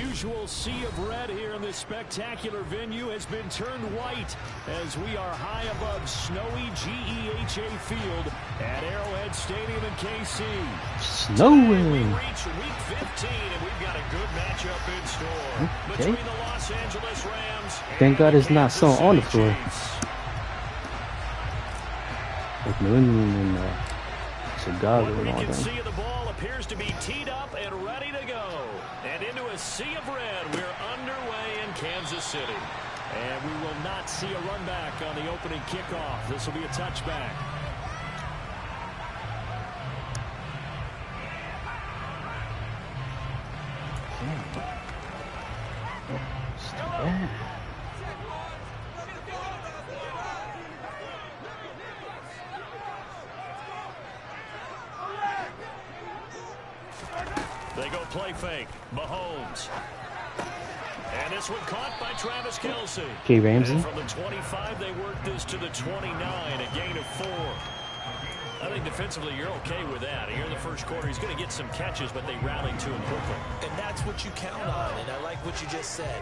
usual sea of red here in this spectacular venue has been turned white as we are high above snowy GEHA Field at Arrowhead Stadium in KC. Snowy. We reach week 15 and we've got a good matchup in store between the Los Angeles Rams. Thank God it's not so on the floor. Like New England and Chicago and all that. that. See the ball appears to be teed up and ready to go. And into a sea of red, we're underway in Kansas City. And we will not see a run back on the opening kickoff. This will be a touchback. Yeah. They go play fake. Mahomes. And this one caught by Travis Kelce. Okay, Ramsey. And from the 25, they work this to the 29, a gain of 4. I think defensively you're okay with that. Here in the first quarter, he's going to get some catches, but they rallied to him quickly. And that's what you count on, and I like what you just said.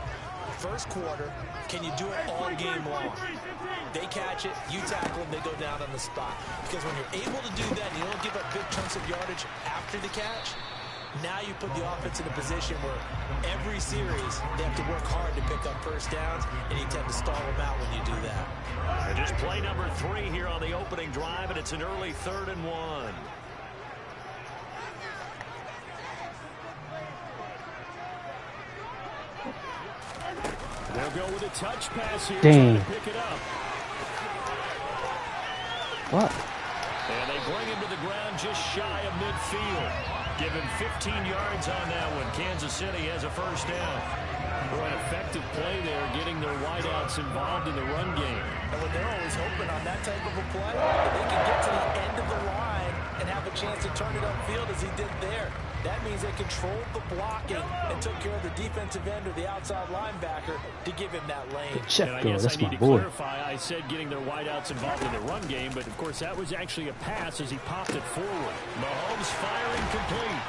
First quarter, can you do it all game long? They catch it, you tackle them, they go down on the spot. Because when you're able to do that, and you don't give up big chunks of yardage after the catch, now you put the offense in a position where every series they have to work hard to pick up first downs, and you tend to stall them out when you do that. And just play number 3 here on the opening drive, and it's an early 3rd and 1. They'll go with a touch pass here. Dang. Pick it up. What? And they bring him to the ground just shy of midfield. Give him 15 yards on that one. Kansas City has a first down. Boy, an effective play there, getting their wideouts involved in the run game. And when they're always hoping on that type of a play, if they can get to the end of the line and have a chance to turn it upfield as he did there, that means they controlled the blocking and took care of the defensive end or the outside linebacker to give him that lane. Good check, and I though. guess That's I need my to boy. clarify, I said getting their wideouts involved in the run game, but of course that was actually a pass as he popped it forward. Mahomes firing complete.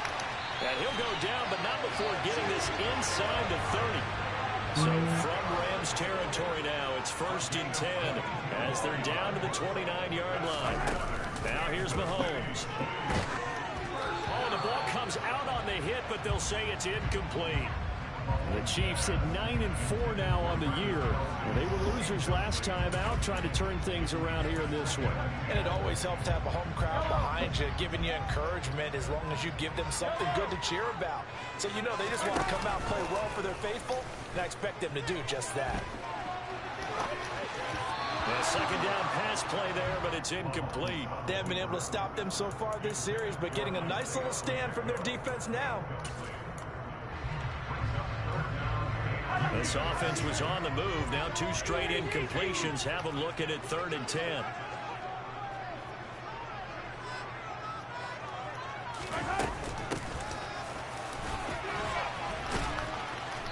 And he'll go down, but not before getting this inside the 30. So from Rams territory now, it's 1st and 10 as they're down to the 29-yard line. Now here's Mahomes. Oh, the ball comes out on the hit, but they'll say it's incomplete. The Chiefs at 9-4 now on the year. And they were losers last time out, trying to turn things around here in this one. And it always helps to have a home crowd behind you, giving you encouragement as long as you give them something good to cheer about. So you know they just want to come out and play well for their faithful, and I expect them to do just that. A second down pass play there, but it's incomplete. They haven't been able to stop them so far this series, but getting a nice little stand from their defense now. This offense was on the move. Now 2 straight incompletions have them looking at 3rd and 10.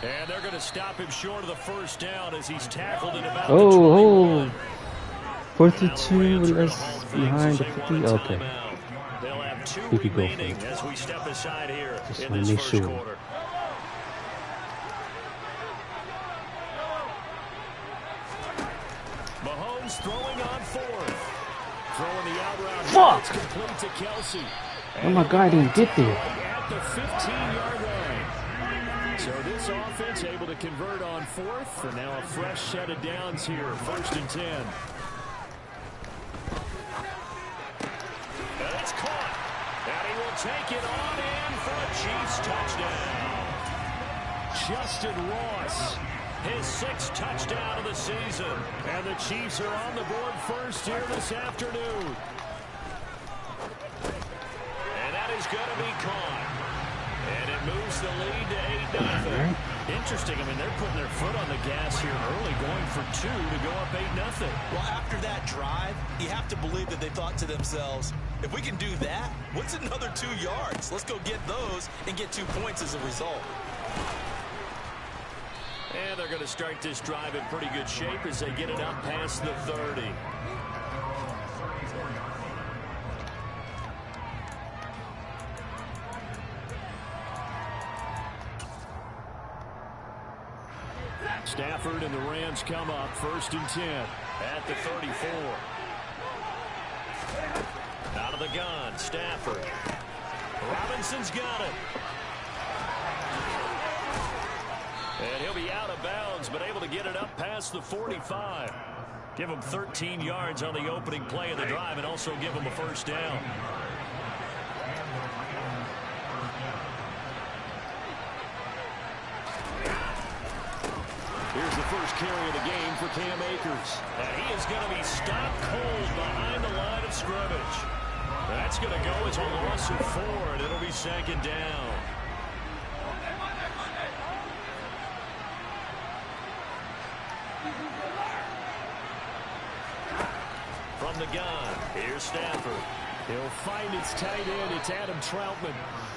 And they're going to stop him short of the first down as he's tackled at about the 21. 42 less behind the 50. Okay. They'll have 2 We could go for remaining it. as we step aside here Just in want this to make first sure. quarter. Mahomes throwing on 4th. Throwing the out route. Fuck! It's complete to Kelce. Oh, my guy didn't get there. At the 15-yard line. So this offense able to convert on 4th, and now a fresh set of downs here, 1st and 10. And it's caught. And he will take it on in for a Chiefs touchdown. Justin Ross, his 6th touchdown of the season. And the Chiefs are on the board first here this afternoon. And that is going to be caught. And it moves the lead to 8-0. Interesting. I mean, they're putting their foot on the gas here early, going for 2 to go up 8-0. Well, after that drive, you have to believe that they thought to themselves, if we can do that, what's another 2 yards? Let's go get those and get 2 points as a result. And they're going to start this drive in pretty good shape as they get it up past the 30. Stafford and the Rams come up 1st and 10 at the 34. Out of the gun, Stafford. Robinson's got it. And he'll be out of bounds, but able to get it up past the 45. Give him 13 yards on the opening play of the drive and also give him a first down. Here's the first carry of the game for Cam Akers. And he is going to be stopped cold behind the line of scrimmage. That's going to go as a loss of 4, and it'll be 2nd down. From the gun, here's Stafford. He'll find his tight end. It's Adam Troutman.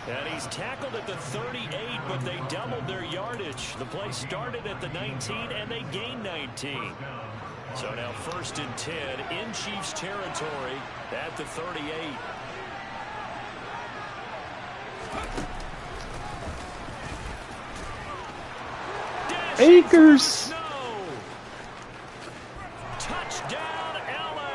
And he's tackled at the 38, but they doubled their yardage. The play started at the 19, and they gained 19. So now 1st and 10 in Chiefs territory at the 38. Akers! No! Touchdown, LA!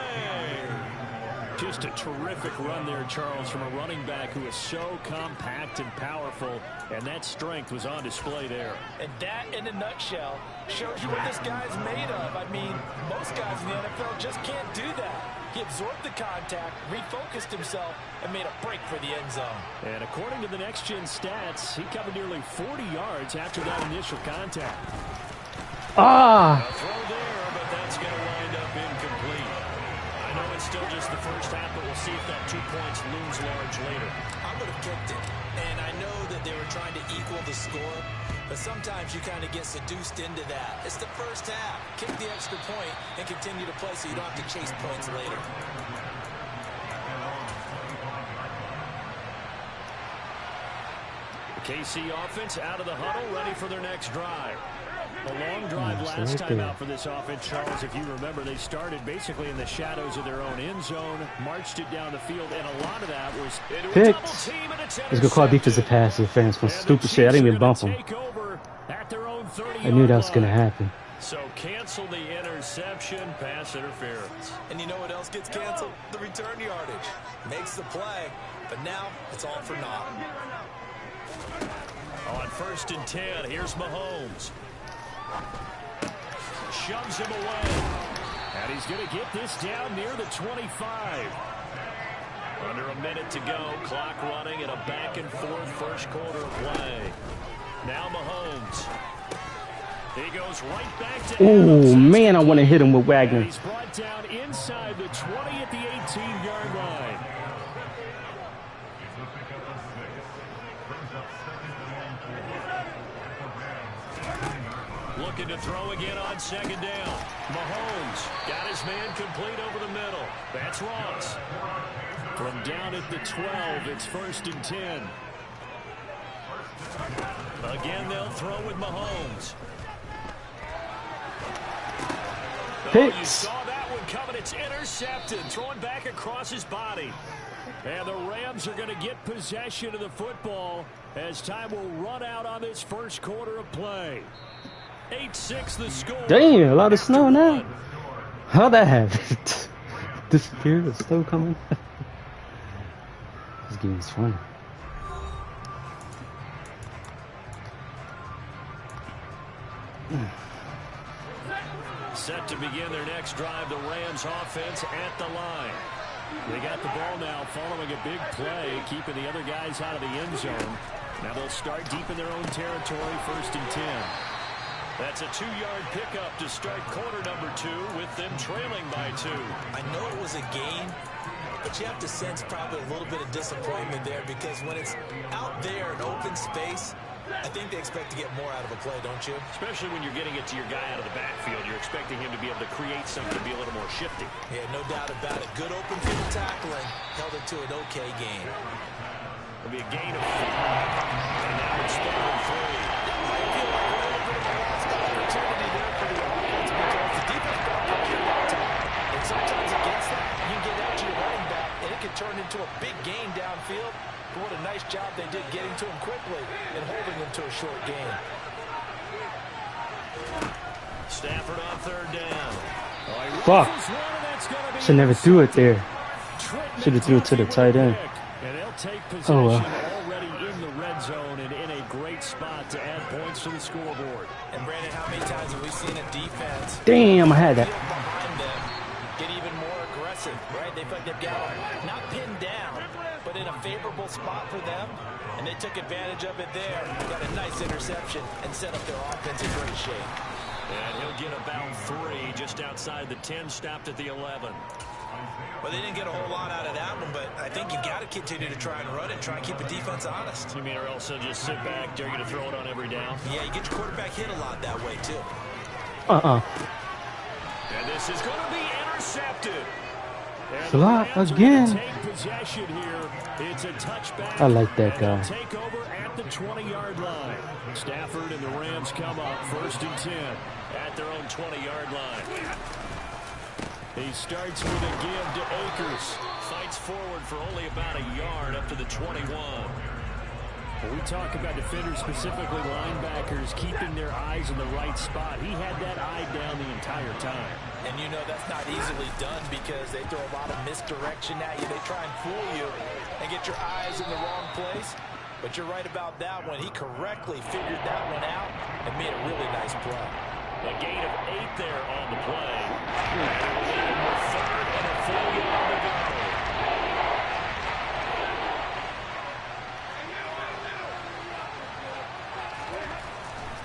Just a terrific run there, Charles, from a running back who is so compact and powerful, and that strength was on display there. And that, in a nutshell, shows you what this guy's made of. I mean, most guys in the NFL just can't do that. He absorbed the contact, refocused himself, and made a break for the end zone. And according to the next-gen stats, he covered nearly 40 yards after that initial contact. Ah! A throw there, but that's going to wind up incomplete. I know it's still just the first half, but we'll see if that 2 points looms large later. I would have kicked it, and I know that they were trying to equal the score, but sometimes you kind of get seduced into that. It's the first half. Kick the extra point and continue to play so you don't have to chase points later. The KC offense out of the huddle, ready for their next drive. A long drive last time out for this offense, Charles. If you remember, they started basically in the shadows of their own end zone, marched it down the field, and a lot of that was into a double team, and it's Let's go call defensive pass to the fans for stupid shit. I didn't even bump him. I knew that was going to happen. So cancel the interception, pass interference. And you know what else gets canceled? The return yardage. Makes the play, but now it's all for naught. On 1st and 10, here's Mahomes. Shoves him away. And he's going to get this down near the 25. Under a minute to go. Clock running in a back-and-forth first quarter of play. Now Mahomes. He goes right back to Oh, man, I want to hit him with Wagner. He's brought down inside the 20 at the 18-yard line. Looking to throw again on 2nd down. Mahomes got his man complete over the middle. That's Ross. From down at the 12, it's 1st and 10. Again, they'll throw with Mahomes. Oh, you saw that one coming. It's intercepted. Throwing back across his body. And the Rams are going to get possession of the football as time will run out on this first quarter of play. 8-6 the score. Damn, a lot of snow now. How'd that happen? Disappeared, it's still coming. This game is funny. Set to begin their next drive, the Rams offense at the line. They got the ball now following a big play, keeping the other guys out of the end zone. Now they'll start deep in their own territory, 1st and 10. That's a 2-yard pickup to start quarter number 2 with them trailing by 2. I know it was a game, but you have to sense probably a little bit of disappointment there because when it's out there in open space, I think they expect to get more out of a play, don't you? Especially when you're getting it to your guy out of the backfield. You're expecting him to be able to create something, to be a little more shifty. Yeah, no doubt about it. Good open field tackling. Held it to an okay game. It'll be a gain of 5. And now it's 3rd and 3. That might feel like a little bit of a lost opportunity there for the offense because the defense got pressure all the time. And sometimes against that, you can get out to your running back, and it can turn into a big gain downfield. What a nice job they did getting to him quickly and holding him to a short game. third down. Fuck. Should never threw it there. Should have threw it to the tight end. And they'll take possession already in the red zone and in a great spot to add points to the scoreboard. And Brandon, how many times have we seen a defense Damn, I had that. behind them get even more aggressive, right? They feel like they've got them not pinned down, but in a favorable spot for them. And they took advantage of it there. Got a nice interception and set up their offense in great shape. And he'll get about 3 just outside the 10, stopped at the 11. Well, they didn't get a whole lot out of that one, but I think you got to continue to try and run it, try and keep the defense honest. You mean or else they'll just sit back, dare you to throw it on every down? Yeah, you get your quarterback hit a lot that way, too. And this is going to be intercepted. It's a lot again. Take possession here. It's a touchback. I like that guy. Take over at the 20-yard line. Stafford and the Rams come up 1st and 10 at their own 20-yard line. He starts with a give to Akers. Fights forward for only about a yard up to the 21. When we talk about defenders, specifically linebackers, keeping their eyes in the right spot, he had that eye down the entire time. And you know that's not easily done because they throw a lot of misdirection at you. They try and fool you and get your eyes in the wrong place. But you're right about that one. He correctly figured that one out and made a really nice play. A gain of 8 there on the play. And with 3rd and a 4-yard to go.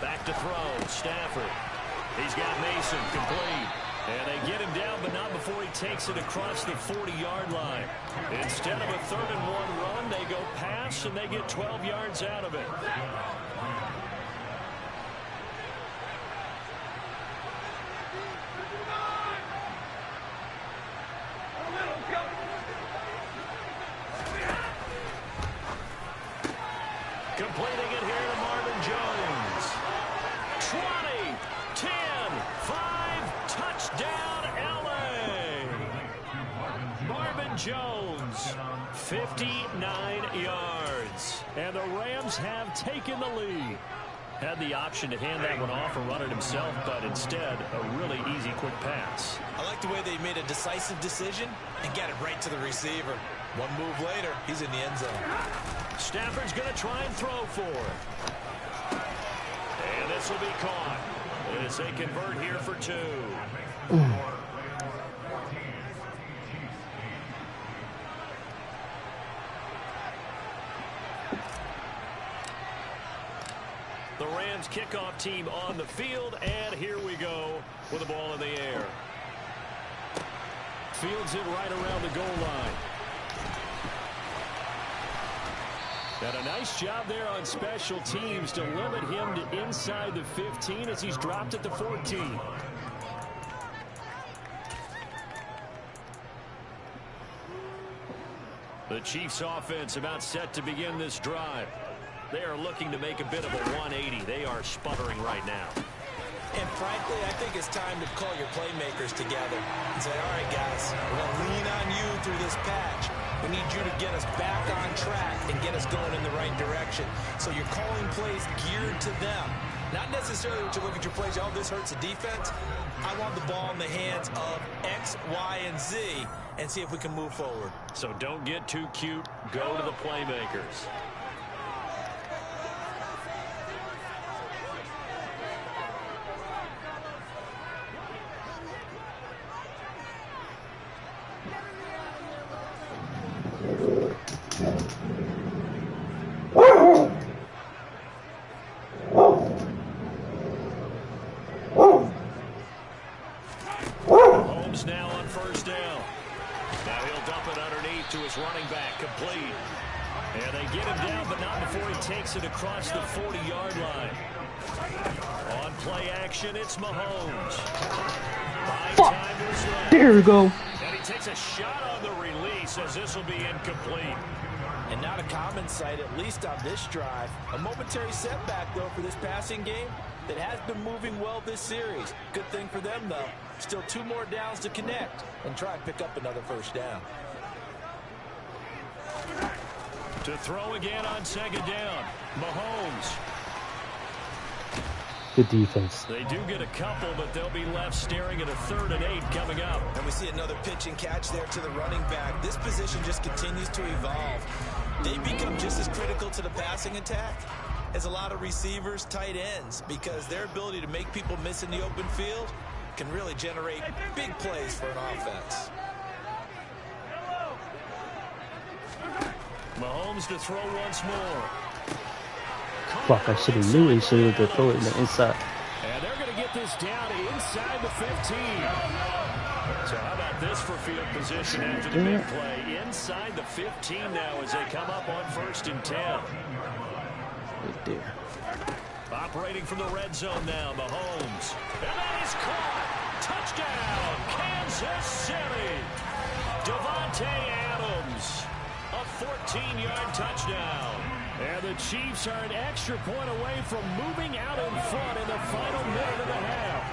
Back to throw, Stafford. He's got Mason complete. And they get him down, but not before he takes it across the 40-yard line. Instead of a 3rd and 1 run, they go pass, and they get 12 yards out of it. Completing it here to Marvin Jones. 20, 10, 5, touchdown, L.A. Marvin Jones, 59 yards. And the Rams have taken the lead. Had the option to hand that one off or run it himself, but instead, a really easy, quick pass. I like the way they made a decisive decision and got it right to the receiver. One move later, he's in the end zone. Stafford's going to try and throw for it. And this will be caught as they convert here for 2. The Rams kickoff team on the field, and here we go with the ball in the air. Fields it right around the goal line. And a nice job there on special teams to limit him to inside the 15 as he's dropped at the 14. The Chiefs offense about set to begin this drive. They are looking to make a bit of a 180. They are sputtering right now. And frankly, I think it's time to call your playmakers together and say, all right, guys, we're going to lean on you through this patch. We need you to get us back on track and get us going in the right direction. So you're calling plays geared to them. Not necessarily what you look at your plays, oh, this hurts the defense. I want the ball in the hands of X, Y, and Z and see if we can move forward. So don't get too cute. Go to the playmakers. Holmes now on 1st down. Now he'll dump it underneath to his running back, complete. And they get him down, but not before he takes it across the 40-yard line. On play action, it's Mahomes. There we go. And he takes a shot on the release as this will be incomplete. And not a common sight, at least on this drive. A momentary setback, though, for this passing game that has been moving well this series. Good thing for them, though. Still 2 more downs to connect and try and pick up another 1st down. To throw again on 2nd down. Mahomes. Good defense. They do get a couple, but they'll be left staring at a 3rd and 8 coming up. And we see another pitch and catch there to the running back. This position just continues to evolve. They become just as critical to the passing attack as a lot of receivers, tight ends, because their ability to make people miss in the open field can really generate big plays for an offense. Mahomes to throw once more. Fuck, I should have knew he should have throw it in the inside. And they're going to get this down inside the 15. So how about this for field position after the big play? Inside the 15 now as they come up on 1st and 10. Right there. Operating from the red zone now, Mahomes. And that is caught. Touchdown, Kansas City. Devontae Adams. A 14-yard touchdown. And the Chiefs are an extra point away from moving out in front in the final minute of the half.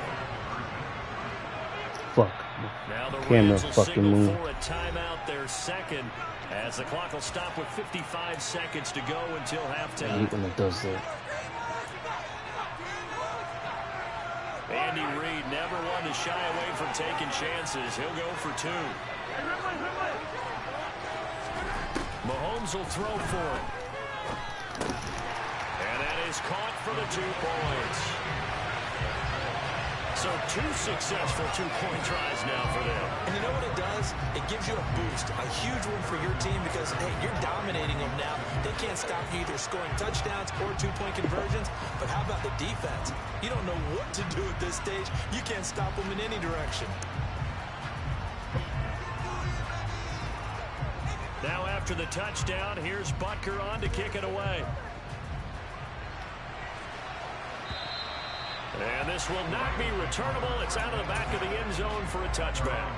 Fuck. Now the Camera Rams will fucking signal move. for a timeout, their second, as the clock will stop with 55 seconds to go until I halftime. hate when it does that. Andy Reid never one to shy away from taking chances. He'll go for 2. Mahomes will throw for it. And that is caught for the 2 points. So 2 successful 2-point tries now for them. And you know what it does? It gives you a boost, a huge one for your team because, hey, you're dominating them now. They can't stop you either scoring touchdowns or 2-point conversions. But how about the defense? You don't know what to do at this stage. You can't stop them in any direction. Now after the touchdown, here's Butker on to kick it away. And this will not be returnable. It's out of the back of the end zone for a touchback.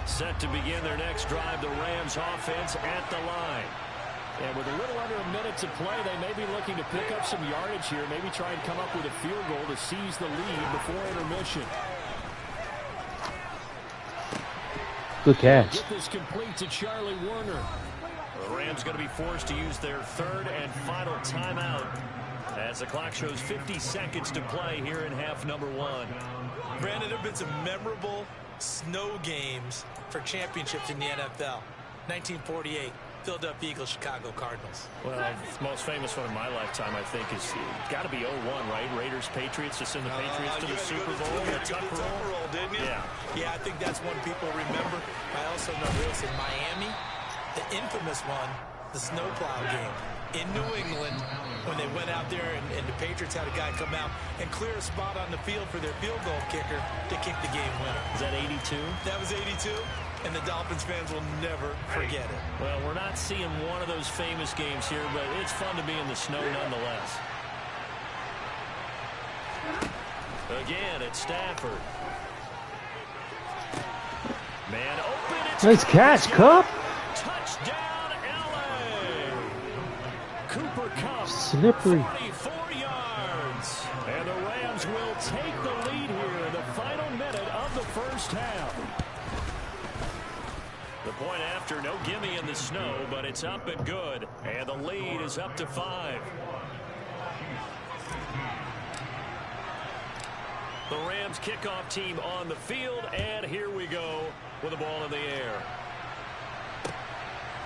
Set to begin their next drive, the Rams offense at the line. And with a little under a minute to play, they may be looking to pick up some yardage here, maybe try and come up with a field goal to seize the lead before intermission. Good catch. Get this complete to Charlie Warner. The Rams going to be forced to use their 3rd and final timeout as the clock shows 50 seconds to play here in half number 1. Brandon, there have been some memorable snow games for championships in the NFL. 1948, Philadelphia Eagles, Chicago Cardinals. Well, the most famous one in my lifetime, I think, is got to be 01, right? Raiders, Patriots, to send the Patriots to the Super Bowl. You took the Tuck roll, didn't you? Yeah. Yeah, I think that's one people remember. I also know this in Miami, the infamous one, the snowplow game in New England when they went out there and the Patriots had a guy come out and clear a spot on the field for their field goal kicker to kick the game winner. Is that 82? That was 82, and the Dolphins fans will never forget it. Well, we're not seeing one of those famous games here, but it's fun to be in the snow nonetheless. Again, it's Stafford. Man open. It's Nice catch, Cup. Touchdown, L.A. Cooper Kupp. Slippery. 44 yards. And the Rams will take the lead here in the final minute of the first half. The point after, no gimme in the snow, but it's up and good. And the lead is up to 5. The Rams kickoff team on the field, and here we go with the ball in the air.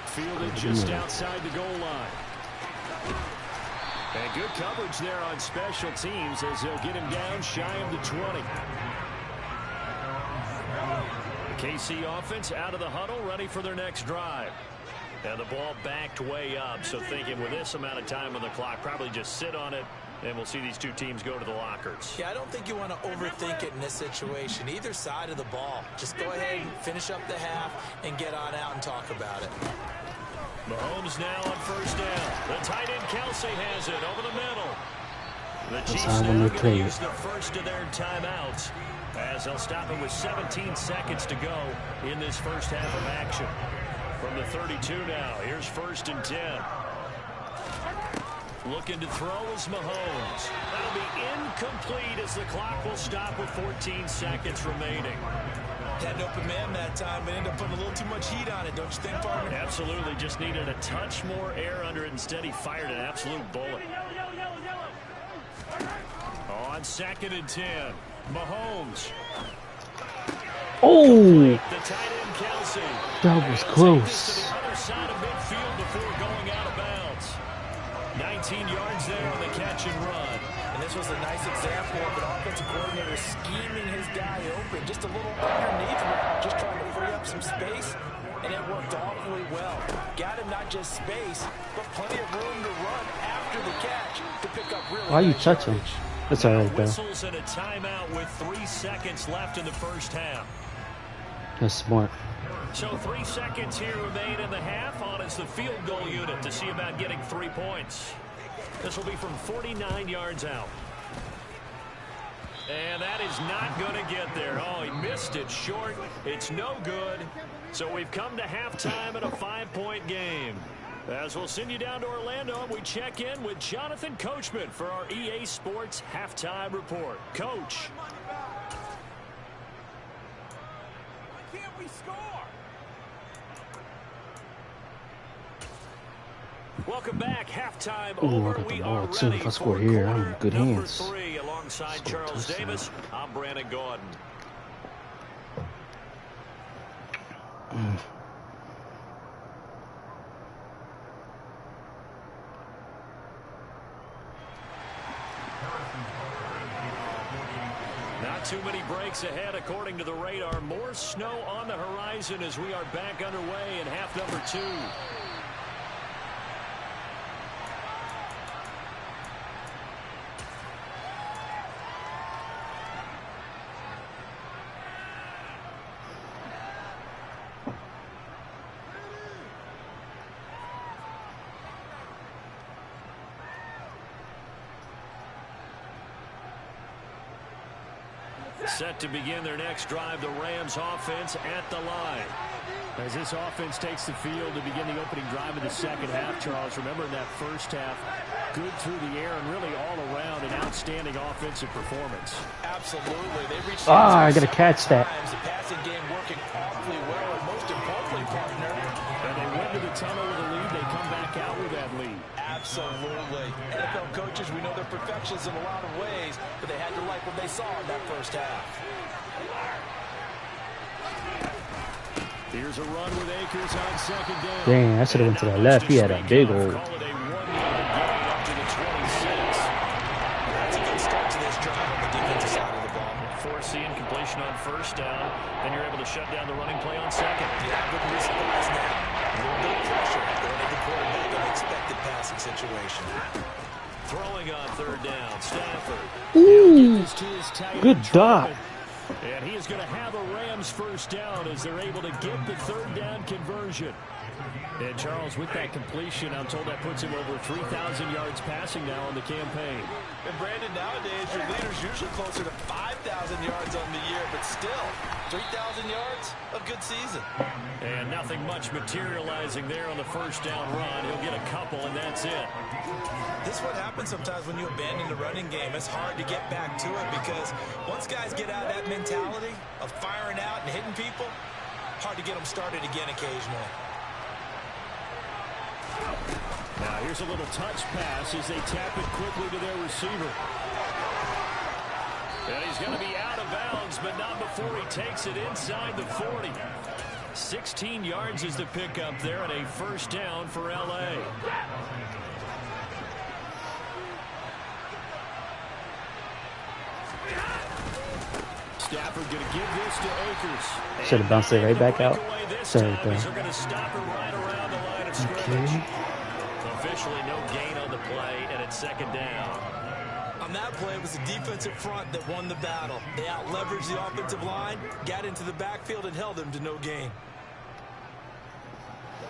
Fielded just outside the goal line. And good coverage there on special teams as they'll get him down shy of the 20. The KC offense out of the huddle, ready for their next drive. And the ball backed way up, so thinking with this amount of time on the clock, probably just sit on it, and we'll see these two teams go to the lockers. Yeah, I don't think you want to overthink it in this situation. Either side of the ball. Just go ahead and finish up the half and get on out and talk about it. Mahomes now on first down. The tight end Kelsey has it over the middle. The Chiefs how now I'm gonna going to play use it. the first of their timeouts as they'll stop it with 17 seconds to go in this first half of action. From the 32 now, here's 1st and 10. Looking to throw is Mahomes. That'll be incomplete as the clock will stop with 14 seconds remaining. Had an open man that time, but ended up putting a little too much heat on it, don't you think, partner? Absolutely. Just needed a touch more air under it. Instead, he fired an absolute bullet. On 2nd and 10, Mahomes. Oh, The tight end, Kelsey. that was close. To the other side of midfield before going out of bounds. 19 yards there on the catch and run. And this was a nice example of an offensive coordinator scheming his guy open. Just a little underneath him, just trying to free up some space. And it worked awfully well. Got him not just space, but plenty of room to run after the catch to pick up really. Why you touch him? That's all right, though. Whistles and a timeout with 3 seconds left in the first half. That's smart. So 3 seconds here remain in the half. On is the field goal unit to see about getting 3 points. This will be from 49 yards out. And that is not going to get there. Oh, he missed it short. It's no good. So we've come to halftime in a 5-point game. As we'll send you down to Orlando, and we check in with Jonathan Coachman for our EA Sports Halftime Report. Coach. Why can't we score? Welcome back. Halftime Ooh, over. I got the We ball are too. ready If I score for here, I'm in quarter good number hands. 3 alongside Score Charles touchdown. Davis. I'm Brandon Gordon. Not too many breaks ahead according to the radar. More snow on the horizon as we are back underway in half number 2. Set to begin their next drive, the Rams offense at the line. As this offense takes the field to begin the opening drive of the second half, Charles, remember in that first half, good through the air and really all around an outstanding offensive performance. Absolutely. They reached I got to catch that. the passing game working awfully well, and most importantly, partner. And they went to the tunnel with a lead. They come back out with that lead. Absolutely. NFL coaches, we know they're perfectionists in a lot of ways, but they had to like what they saw in that first half. Here's a run with Akers on 2nd down. Dang, I should have went to the left. He had a big old. Call it a 1-yard gain up to the 26. That's a good start to this drive on the defensive side of the ball. Force the incompletion on 1st down, and you're able to shut down the running play on 2nd. Yeah, wouldn't be surprised now. A little bit of pressure going to the quarterback in an expected passing situation. Throwing on 3rd down, Stafford. Ooh, good dot. And he is going to have a Rams 1st down as they're able to get the 3rd down conversion. And Charles, with that completion, I'm told that puts him over 3,000 yards passing now on the campaign. And Brandon, nowadays your leader's usually closer to 5,000 yards on the year, but still, 3,000 yards, a good season. And nothing much materializing there on the 1st down run. He'll get a couple, and that's it. This is what happens sometimes when you abandon the running game. It's hard to get back to it because once guys get out of that mentality of firing out and hitting people, hard to get them started again occasionally. Now here's a little touch pass as they tap it quickly to their receiver. And he's going to be out of bounds, but not before he takes it inside the 40. 16 yards is the pickup there, and a 1st down for L.A. Stafford going to give this to Akers. Should have bounced it right back out. Sorry, They're going to stop it right around the line of scrimmage. Okay. Officially no gain on the play, and it's 2nd down. On that play, it was the defensive front that won the battle. They out-leveraged the offensive line, got into the backfield, and held them to no gain.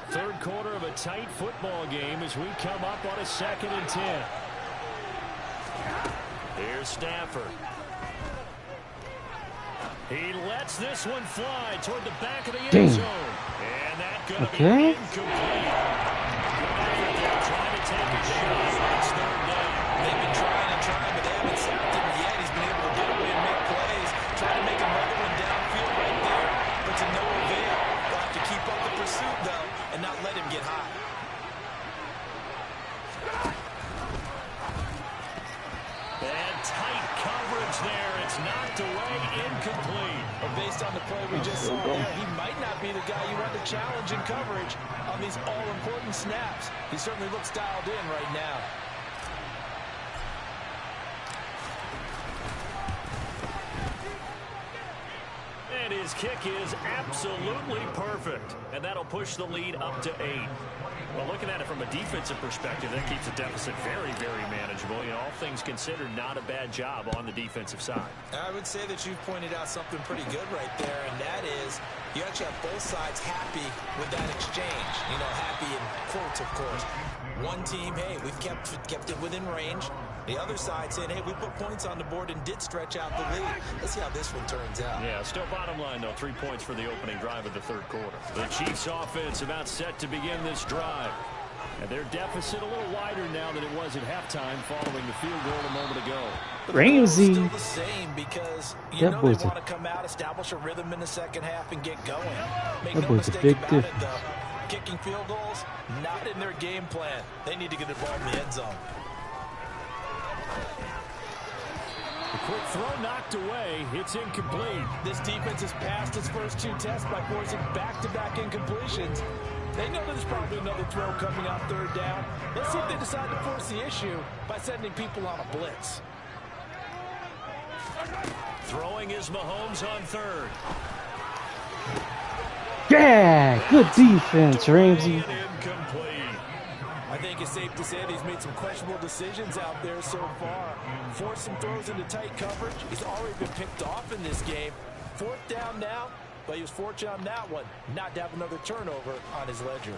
3rd quarter of a tight football game as we come up on a 2nd and 10. Here's Stafford. He lets this one fly toward the back of the end zone. And that going to be incomplete. Trying to take a shot. It's 3rd down. They've been trying and trying, but they haven't sacked him yet. He's been able to get away and make plays. Trying to make another one downfield right there. Mahomes there. It's knocked away, incomplete. But based on the play we just saw there, he might not be the guy you want to challenge in coverage on these all-important snaps. He certainly looks dialed in right now. And his kick is absolutely perfect. And that'll push the lead up to 8. Well, looking at it from a defensive perspective, that keeps the deficit very, very manageable. You know, all things considered, not a bad job on the defensive side. I would say that you've pointed out something pretty good right there, and that is you actually have both sides happy with that exchange. You know, happy in quotes, of course. One team, hey, we've kept it within range. The other side saying, hey, we put points on the board and did stretch out the lead. Let's see how this one turns out. Yeah, still bottom line, though, 3 points for the opening drive of the third quarter. The Chiefs offense about set to begin this drive. And their deficit a little wider now than it was at halftime following the field goal a moment ago. Ramsey. Still the same because you know they want to come out, establish a rhythm in the second half, and get going. Make no mistake about it, though. Kicking field goals, not in their game plan. They need to get the ball in the end zone. The quick throw knocked away. It's incomplete. This defense has passed its first 2 tests by forcing back-to-back incompletions. They know there's probably another throw coming on third down. Let's see if they decide to force the issue by sending people on a blitz. Throwing is Mahomes on third. Yeah, good defense, Ramsey. I think it's safe to say that he's made some questionable decisions out there so far. Forced some throws into tight coverage. He's already been picked off in this game. 4th down now, but he was fortunate on that one not to have another turnover on his ledger.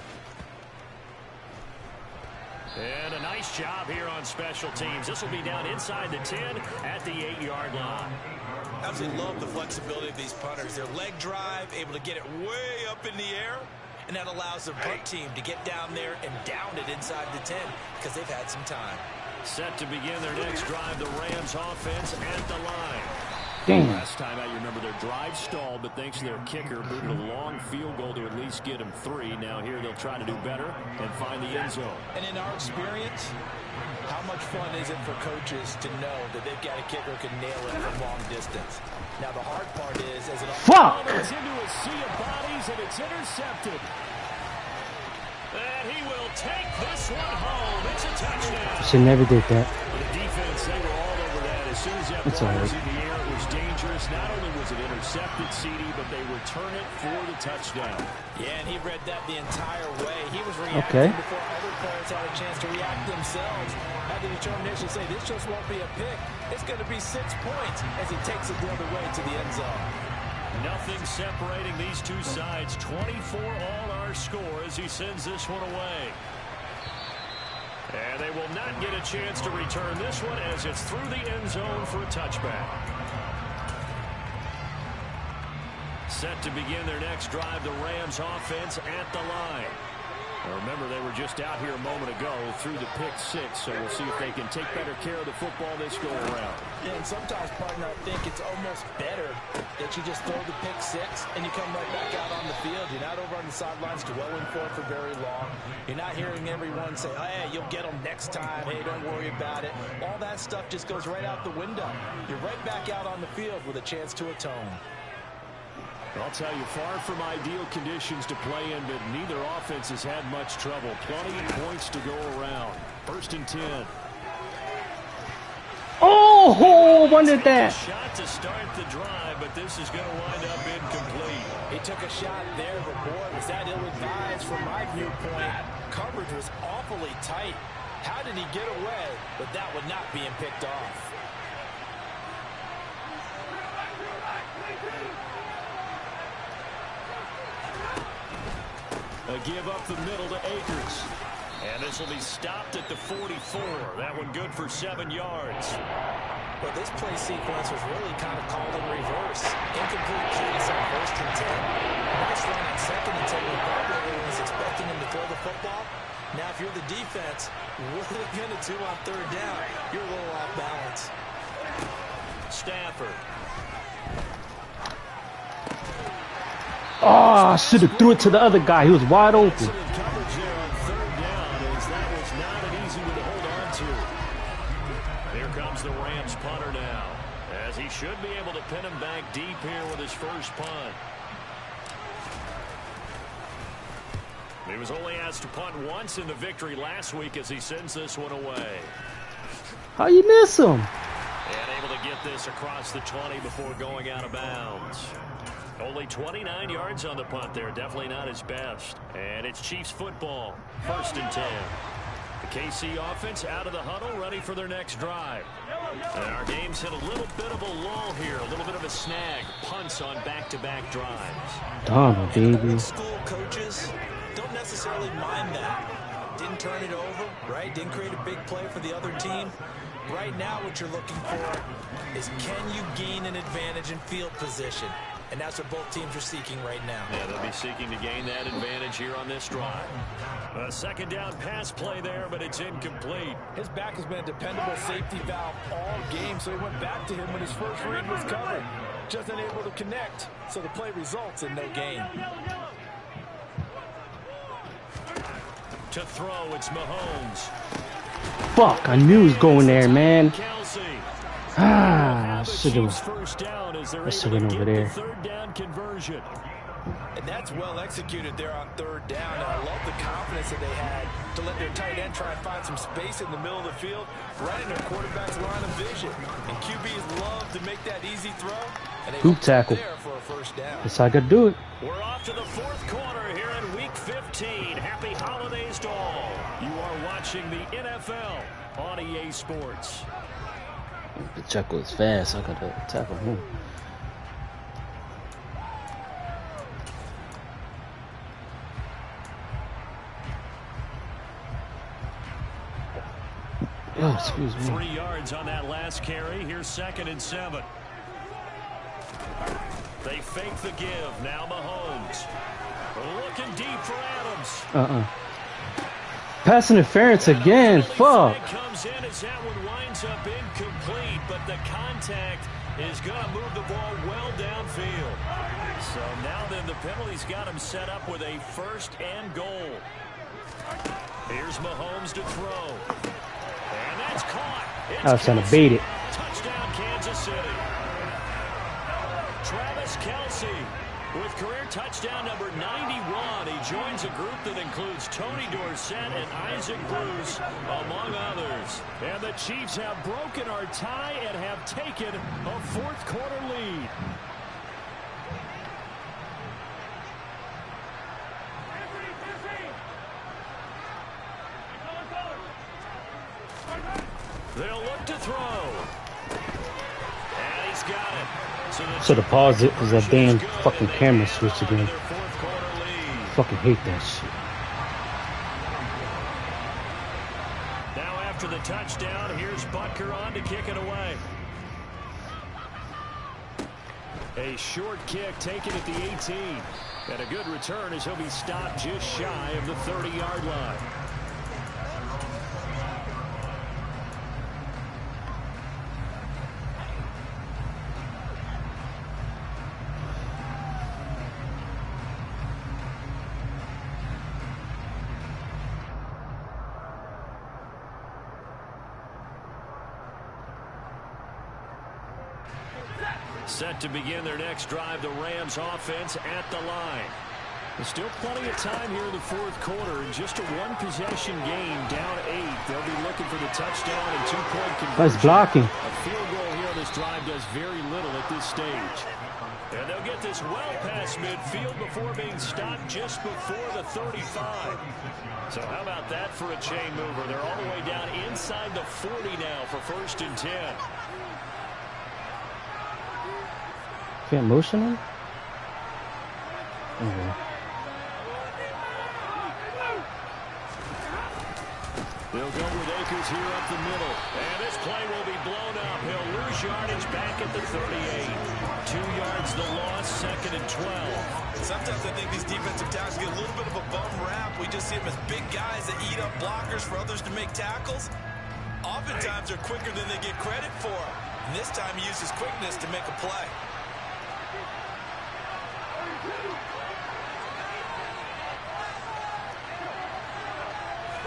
And a nice job here on special teams. This will be down inside the 10 at the 8-yard line. I absolutely love the flexibility of these punters. Their leg drive, able to get it way up in the air, and that allows the punt team to get down there and down it inside the 10 because they've had some time. Set to begin their next drive, the Rams offense at the line. Damn. Last time out, you remember their drive stalled, but thanks to their kicker, booted a long field goal to at least get them 3. Now here they'll try to do better and find the end zone. And in our experience, how much fun is it for coaches to know that they've got a kicker who can nail it from long distance? Now the hard part is, as it fuck, it's into a sea of bodies and it's intercepted. And he will take this one home. It's a touchdown. Should never did that. The defense, they were all over that. As soon as that ball was in the air, it was dangerous. Not only was it intercepted, CD, but they return it for the touchdown. Yeah, and he read that the entire way. He was reacting before other players had a chance to react themselves. Had the determination to say, this just won't be a pick. It's going to be 6 points as he takes it the other way to the end zone. Nothing separating these two sides. 24 all our score as he sends this one away. And they will not get a chance to return this one as it's through the end zone for a touchback. Set to begin their next drive, the Rams offense at the line. Now remember, they were just out here a moment ago through the pick 6, so we'll see if they can take better care of the football this go around. Yeah, and sometimes, partner, I think it's almost better that you just throw the pick 6 and you come right back out on the field. You're not over on the sidelines dwelling for very long. You're not hearing everyone say, oh, hey, you'll get them next time. Hey, don't worry about it. All that stuff just goes right out the window. You're right back out on the field with a chance to atone. I'll tell you, far from ideal conditions to play in, but neither offense has had much trouble. Plenty of points to go around. 1st and 10. Oh, wanted that. Shot to start the drive, but this is going to wind up incomplete. He took a shot there, but boy, was that ill-advised from my viewpoint. Coverage was awfully tight. How did he get away? But that would not being picked off. A give up the middle to Akers. And this will be stopped at the 44. That one good for 7 yards. But this play sequence was really kind of called in reverse. Incomplete pass on 1st and 10. Nice run on 2nd and 10. Probably was expecting him to throw the football. Now, if you're the defense, what are they going to do on 3rd down? You're a little off balance. Stafford. Oh, I should have threw it to the other guy. He was wide open. Coverage there on 3rd down, as that was not an easy one to hold on to. Here comes the Rams punter now. As he should be able to pin him back deep here with his first punt. He was only asked to punt once in the victory last week as he sends this one away. How you miss him? And able to get this across the 20 before going out of bounds. Only 29 yards on the punt there. Definitely not his best. And it's Chiefs football. 1st and 10. The KC offense out of the huddle, ready for their next drive. And our game's hit a little bit of a lull here. A little bit of a snag. Punts on back-to-back drives. Donald, baby. School coaches don't necessarily mind that. Didn't turn it over, right? Didn't create a big play for the other team. Right now what you're looking for is, can you gain an advantage in field position? And that's what both teams are seeking right now. Yeah, they'll be seeking to gain that advantage here on this drive. A 2nd down pass play there, but it's incomplete. His back has been a dependable safety valve all game, so he went back to him when his first read was covered. Just unable to connect, so the play results in no gain. To throw, it's Mahomes. Fuck, I knew he was going there, man. Kelsey. Ah, I should Chiefs have. first down as they're I should able have to over get there. the 3rd down conversion. And that's well executed there on 3rd down. And I love the confidence that they had to let their tight end try and find some space in the middle of the field, right in their quarterback's line of vision. And QBs love to make that easy throw. And they Hoop tackle. there for a 1st down. That's how I gotta do it. We're off to the 4th quarter here in Week 15. Happy holidays to all. You are watching the NFL on EA Sports. The check was fast. I gotta tackle him. Oh, excuse me. 3 yards on that last carry. Here's 2nd and 7. They fake the give. Now Mahomes. Looking deep for Adams. Pass interference again. Fuck. Comes in as that one winds up incomplete, but the contact is going to move the ball well downfield. So now then the penalty's got him set up with a 1st and goal. Here's Mahomes to throw. And that's caught. I was trying to bait it. Touchdown, Kansas City. Travis Kelce with career touchdown number 91. He joins a group that includes Tony Dorsett and Isaac Bruce, among others. And the Chiefs have broken our tie and have taken a 4th quarter lead. They'll look to throw. And he's got it. Should have paused it because that damn fucking camera switched again. Fucking hate that shit. Now after the touchdown, here's Butker on to kick it away. A short kick taken at the 18. And a good return as he'll be stopped just shy of the 30-yard line. Set to begin their next drive, the Rams offense at the line. There's still plenty of time here in the 4th quarter. In just a 1-possession game, down 8. They'll be looking for the touchdown and 2-point conversion. Nice blocking. A field goal here on this drive does very little at this stage. And they'll get this well past midfield before being stopped just before the 35. So how about that for a chain mover? They're all the way down inside the 40 now for 1st and 10. Can't motion him? Okay. They'll go with Akers here up the middle. And this play will be blown up. He'll lose yardage back at the 38. 2 yards the loss, 2nd and 12. Sometimes I think these defensive tackles get a little bit of a bum rap. We just see them as big guys that eat up blockers for others to make tackles. Oftentimes they're quicker than they get credit for. And this time he uses quickness to make a play.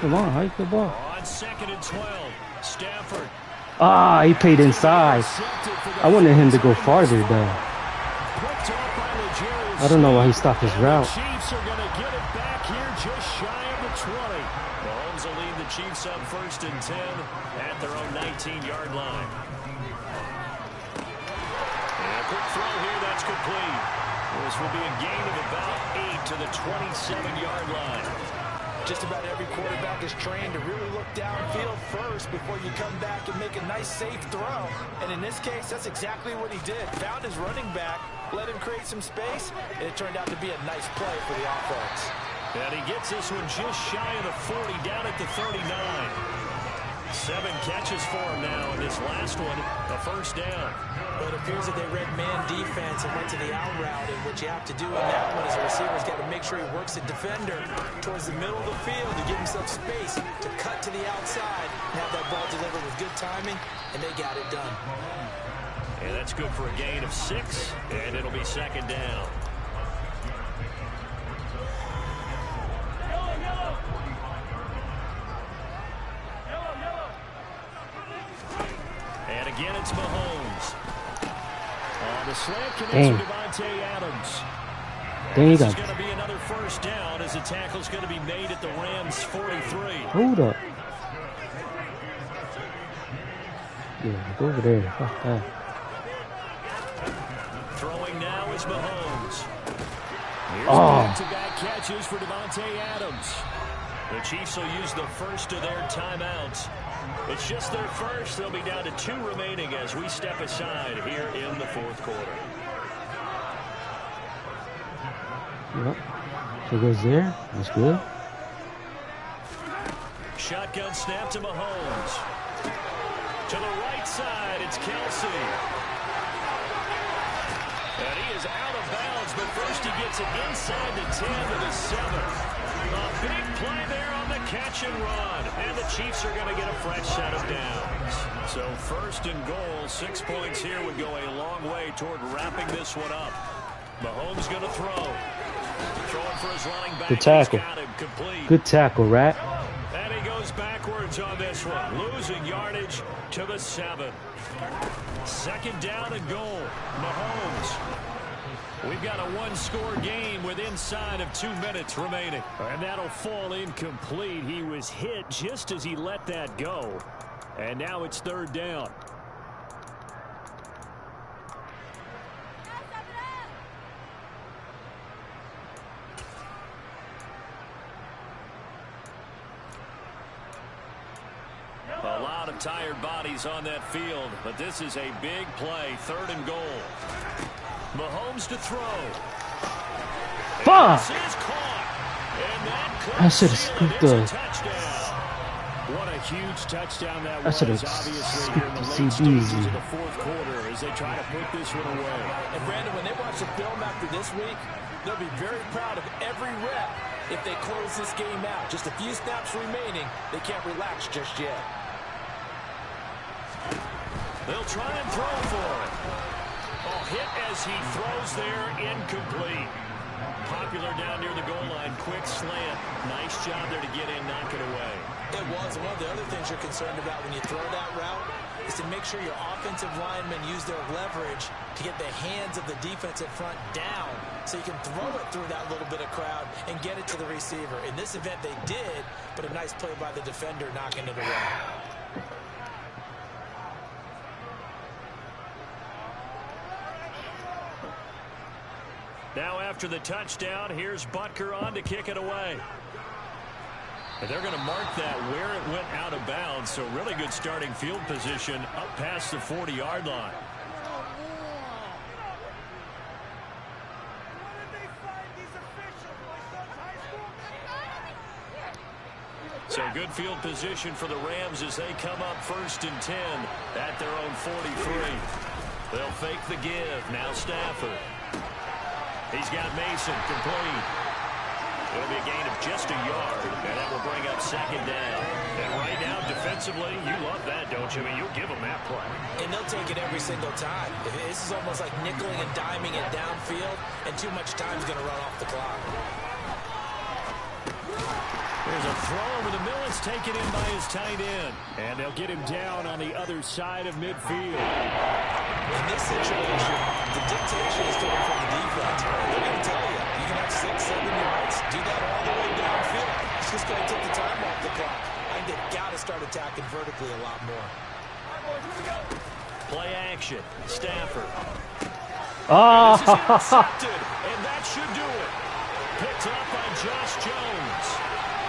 Come on, how you the ball? On 2nd and 12, Stafford Ah, he played inside. I wanted him to go farther, though. I don't know why he stopped his route. The Chiefs are going to get it back here just shy of the 20. Mahomes will lead the Chiefs up 1st and 10 at their own 19-yard line. And a quick throw here, that's complete. This will be a gain of about 8 to the 27-yard line. Just about every quarterback is trained to really look downfield first before you come back and make a nice, safe throw. And in this case, that's exactly what he did. Found his running back, let him create some space, and it turned out to be a nice play for the offense. And he gets this one just shy of the 40, down at the 39. 7 catches for him now, and this last one, a first down. But it appears that they read man defense and went to the out route, and what you have to do in that one is a receiver's got to make sure he works the defender towards the middle of the field to give himself space to cut to the outside and have that ball delivered with good timing, and they got it done. And that's good for a gain of 6, and it'll be 2nd down. And again, it's Mahomes. The slant connects with Devontae Adams. This is going to be another first down as the tackle's going to be made at the Rams' 43. Hold up. Yeah, go over there. Fuck that. Throwing now is Mahomes. Here's back-to-back catches for Devontae Adams. The Chiefs will use the first of their timeouts. It's just their first. They'll be down to 2 remaining as we step aside here in the 4th quarter. Yep. So it goes there. That's good. Shotgun snap to Mahomes. To the right side, it's Kelsey. And he is out of bounds, but first he gets it inside the 10 to the 7. A big play there on the catch and run. And the Chiefs are going to get a fresh set of downs. So 1st and goal, 6 points here would go a long way toward wrapping this one up. Mahomes going to throw. Throwing for his running back. Good tackle. Good tackle, Rat. And he goes backwards on this one. Losing yardage to the 7. 2nd down and goal. Mahomes. We've got a 1-score game with inside of 2 minutes remaining. And that'll fall incomplete. He was hit just as he let that go. And now it's 3rd down. A lot of tired bodies on that field, but this is a big play. 3rd and goal. Mahomes to throw. Fuck! I should have scooped the. What a huge touchdown that was. I should have Obviously, here in the late stages of the 4th quarter as they try to put this one away. And Brandon, when they watch the film after this week, they'll be very proud of every rep if they close this game out. Just a few snaps remaining. They can't relax just yet. They'll try and throw for it. Hit as he throws there, incomplete. Popular down near the goal line, quick slant. Nice job there to get in, knock it away. It was. One of the other things you're concerned about when you throw that route is to make sure your offensive linemen use their leverage to get the hands of the defensive front down so you can throw it through that little bit of crowd and get it to the receiver. In this event, they did, but a nice play by the defender knocking it away. Now after the touchdown, here's Butker on to kick it away. And they're going to mark that where it went out of bounds. So really good starting field position up past the 40-yard line. So good field position for the Rams as they come up 1st and 10 at their own 43. They'll fake the give. Now Stafford. He's got Mason complete. It'll be a gain of just a yard, and that will bring up 2nd down. And right now, defensively, you love that, don't you? I mean, you'll give them that play. And they'll take it every single time. This is almost like nickeling and diming it downfield, and too much time is going to run off the clock. There's a throw over the middle. It's taken in by his tight end. And they'll get him down on the other side of midfield. In this situation, the dictation is coming from the defense. They're going to tell you, you can have 6, 7 yards, do that all the way downfield. It's just going to take the time off the clock. I think they've got to start attacking vertically a lot more. Play action. Stafford. Oh! This is intercepted, and that should do it. Picked up by Josh Jones.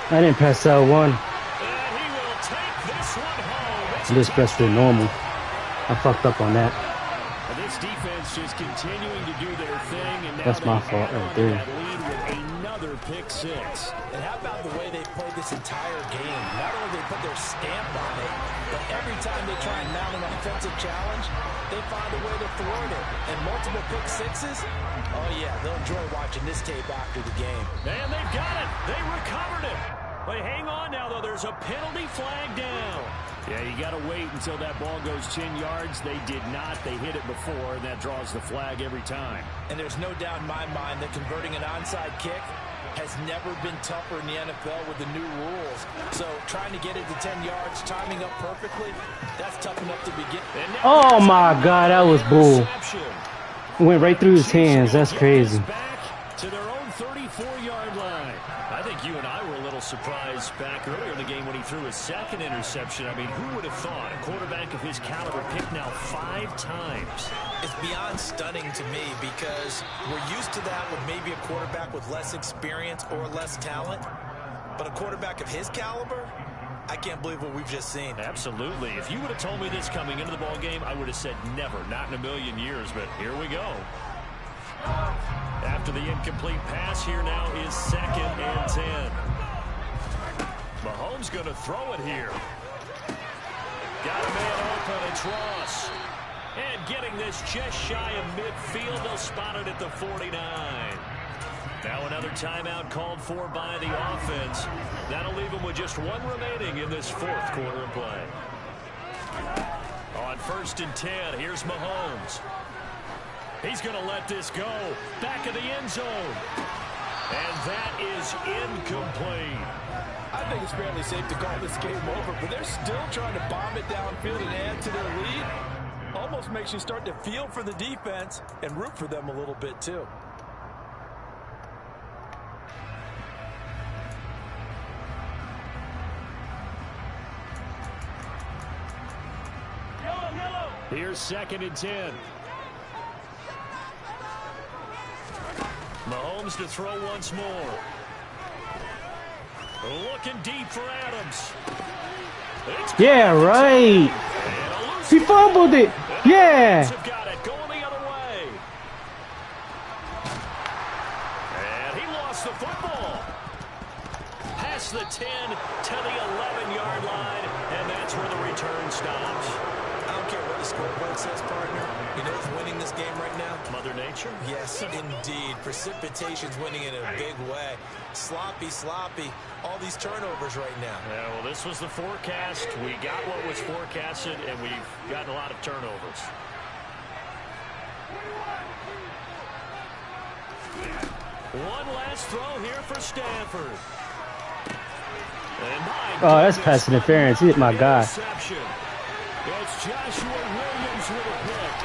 I didn't pass that one. And he will take this one home. I just pressed it normal. I fucked up on that. And this defense just continuing to do their thing, and now That's my fault right there. that lead with another pick 6. And how about the way they played this entire game? Not only they put their stamp on it, but every time they try and mount an offensive challenge, they find a way to thwart it. And multiple pick 6s, oh yeah, they'll enjoy watching this tape after the game. And they've got it. They recovered it. But hang on now, though. There's a penalty flag down. Yeah, you got to wait until that ball goes 10 yards. They did not. They hit it before, and that draws the flag every time. And there's no doubt in my mind that converting an onside kick has never been tougher in the NFL with the new rules. So trying to get it to 10 yards, timing up perfectly, that's tough enough to begin. Oh my God, that was bull. Went right through his hands. That's crazy. Back to their own 34-yard line. I think you and I were a little surprised back earlier in the game when he threw his second interception. I mean, who would have thought a quarterback of his caliber picked now 5 times? It's beyond stunning to me because we're used to that with maybe a quarterback with less experience or less talent. But a quarterback of his caliber, I can't believe what we've just seen. Absolutely. If you would have told me this coming into the ball game, I would have said never, not in a million years. But here we go. After the incomplete pass, here now is 2nd and 10. Mahomes going to throw it here. Got a man open. It's Ross. And getting this just shy of midfield. They'll spot it at the 49. Now another timeout called for by the offense. That'll leave them with just 1 remaining in this 4th quarter of play. On 1st and 10, here's Mahomes. He's going to let this go. Back of the end zone. And that is incomplete. I think it's fairly safe to call this game over, but they're still trying to bomb it downfield and add to their lead. Almost makes you start to feel for the defense and root for them a little bit, too. Here's 2nd and 10. Mahomes to throw once more. Looking deep for Adams. Yeah, right. He fumbled it. Yeah. Have got it going the other way. And he lost the football. Past the 10 to the 11-yard line, and that's where the return stops. I don't care what the scoreboard says, partner. You know who's winning this game right now? Mother Nature? Yes, indeed. Precipitation's winning in a big way. Sloppy, sloppy. All these turnovers right now. Yeah, well, this was the forecast. We got what was forecasted, and we've gotten a lot of turnovers. One last throw here for Stanford. Oh, that's pass interference. He hit my guy. It's Joshua Williams with a pick.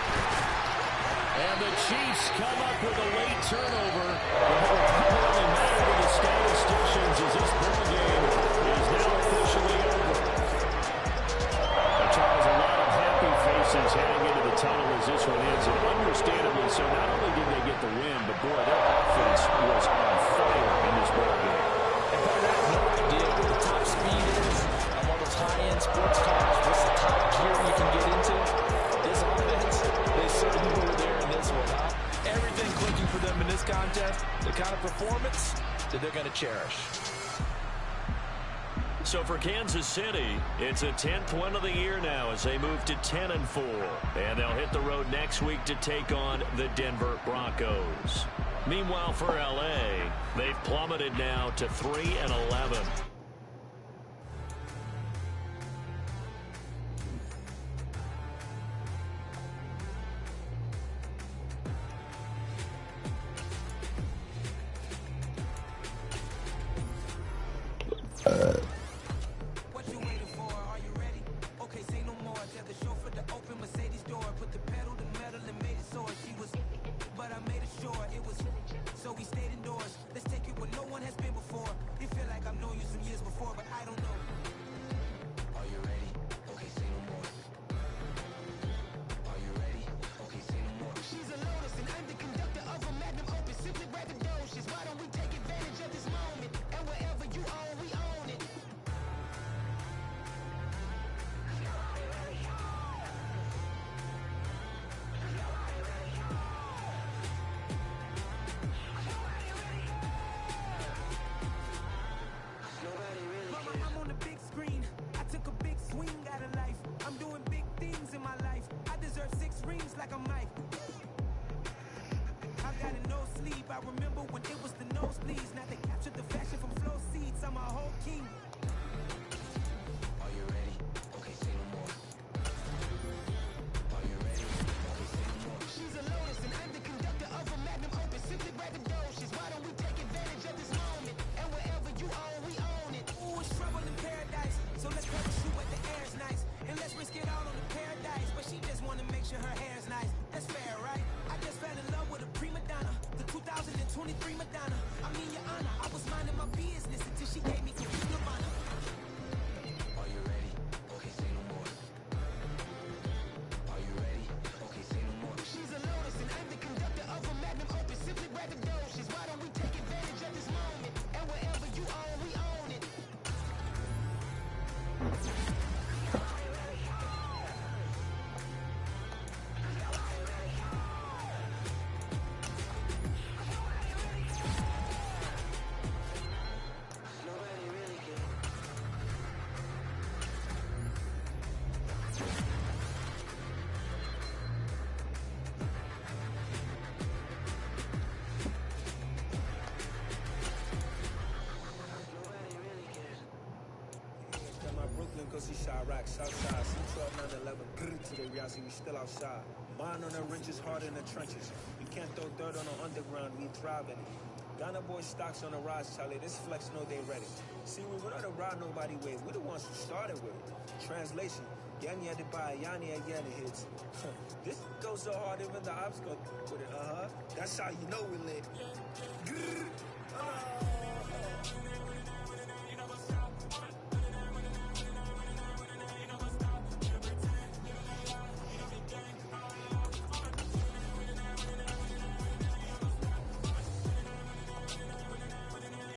And the Chiefs come up with a late turnover. It will really matter to the statisticians as this ball game is now officially over. Charles, a lot of happy faces heading into the tunnel as this one ends. And understandably so, not only did they get the win, but boy, their offense was on fire in this ball game. And I have no idea what the top speed is on one of those high-end sports cars. What's the top gear you can get into? This offense, they certainly were there in this one, huh? Everything clicking for them in this contest, the kind of performance that they're going to cherish. So for Kansas City, it's a 10th win of the year now as they move to 10-4. And they'll hit the road next week to take on the Denver Broncos. Meanwhile, for L.A., they've plummeted now to 3-11. like I'm Mike. I got a no sleep. I remember when it was the nosebleeds. Now they captured the fashion from flow seats. I'm a whole king. Are you ready? Okay, say no more. Are you ready? Okay, say no more. She's a lotus and I'm the conductor of a magnum opus. Simply braggadocious. Why don't we take advantage of this moment? And wherever you own, we own it. Ooh, it's trouble in paradise. So let's parachute where the air's nice. And let's risk it all on the paradise. But she just wanna make sure her hair's nice. That's fair, right? I just fell in love with a prima donna. The 2023 Madonna. I mean, your honor, I was minding my business until she gave me complete nirvana. Are you ready? Okay, say no more. Are you ready? Okay, say no more. She's a lotus and I'm the conductor of a magnum opus. Simply braggadocious. Why don't we take advantage of this moment? And wherever you own, we own it. Nobody really cares. Nobody really cares. Got my Brooklyn, cause he shot racks, Southside, C12, 911, grrr to the Riazzi, we still outside. Mine on the ridges, hard in the trenches. You can't throw dirt on the underground, we thrive in it. Ghana boy stocks on the rise, Charlie, this flex know they ready. See, we don't to ride nobody with, we the ones who started with it. Translation, Yani had to buy, Yani again it hits. This goes so hard, even the ops go with it, That's how you know we lit. Grrr.